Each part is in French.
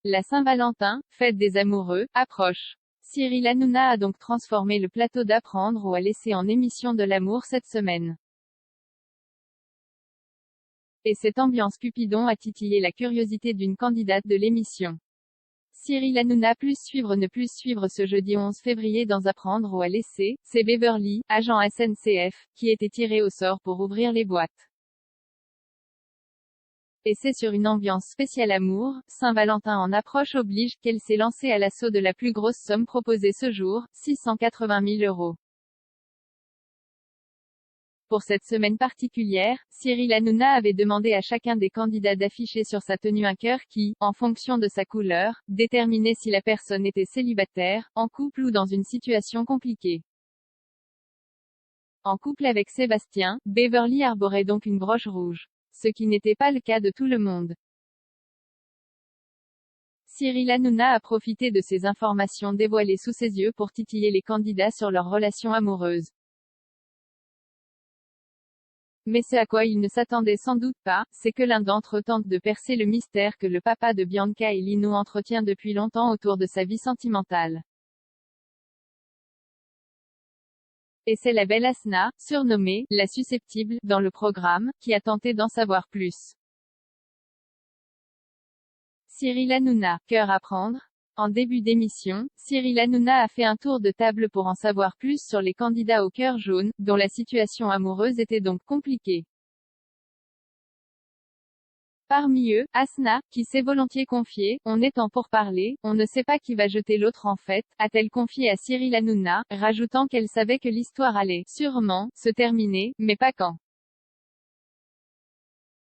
La Saint-Valentin, fête des amoureux, approche. Cyril Hanouna a donc transformé le plateau d'Apprendre ou à laisser en émission de l'amour cette semaine. Et cette ambiance Cupidon a titillé la curiosité d'une candidate de l'émission. Cyril Hanouna plus suivre ne plus suivre ce jeudi 11 février dans Apprendre ou à laisser, c'est Beverly, agent SNCF, qui était tiré au sort pour ouvrir les boîtes. Et c'est sur une ambiance spéciale amour, Saint-Valentin en approche oblige, qu'elle s'est lancée à l'assaut de la plus grosse somme proposée ce jour, 680 000 €. Pour cette semaine particulière, Cyril Hanouna avait demandé à chacun des candidats d'afficher sur sa tenue un cœur qui, en fonction de sa couleur, déterminait si la personne était célibataire, en couple ou dans une situation compliquée. En couple avec Sébastien, Beverly arborait donc une broche rouge. Ce qui n'était pas le cas de tout le monde. Cyril Hanouna a profité de ces informations dévoilées sous ses yeux pour titiller les candidats sur leur relation amoureuse. Mais ce à quoi il ne s'attendait sans doute pas, c'est que l'un d'entre eux tente de percer le mystère que le papa de Bianca et Lino entretient depuis longtemps autour de sa vie sentimentale. Et c'est la belle Asna, surnommée « la susceptible » dans le programme, qui a tenté d'en savoir plus. Cyril Hanouna, cœur à prendre. En début d'émission, Cyril Hanouna a fait un tour de table pour en savoir plus sur les candidats au cœur jaune, dont la situation amoureuse était donc compliquée. Parmi eux, Asna, qui s'est volontiers confiée, on est en pourparlers, on ne sait pas qui va jeter l'autre en fait, a-t-elle confié à Cyril Hanouna, rajoutant qu'elle savait que l'histoire allait, sûrement, se terminer, mais pas quand.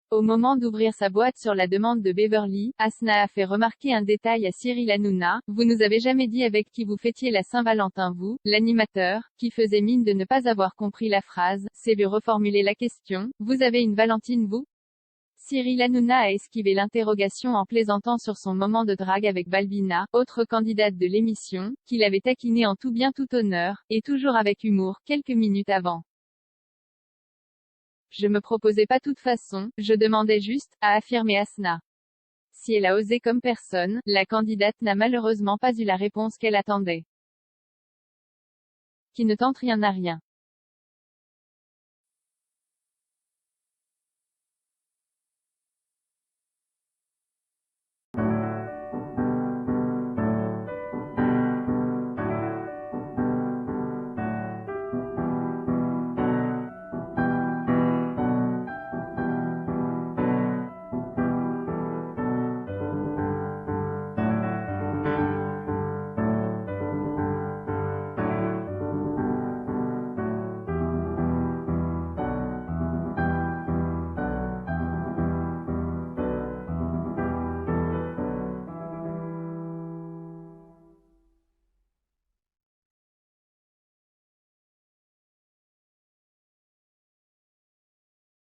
Au moment d'ouvrir sa boîte sur la demande de Beverly, Asna a fait remarquer un détail à Cyril Hanouna, « Vous nous avez jamais dit avec qui vous fêtiez la Saint-Valentin vous, l'animateur, qui faisait mine de ne pas avoir compris la phrase, s'est lui reformuler la question, vous avez une Valentine vous ?» Cyril Hanouna a esquivé l'interrogation en plaisantant sur son moment de drague avec Balbina, autre candidate de l'émission, qu'il avait taquiné en tout bien tout honneur, et toujours avec humour, quelques minutes avant. Je me proposais pas toute façon, je demandais juste, a affirmé Asna. Si elle a osé comme personne, la candidate n'a malheureusement pas eu la réponse qu'elle attendait. Qui ne tente rien n'a rien.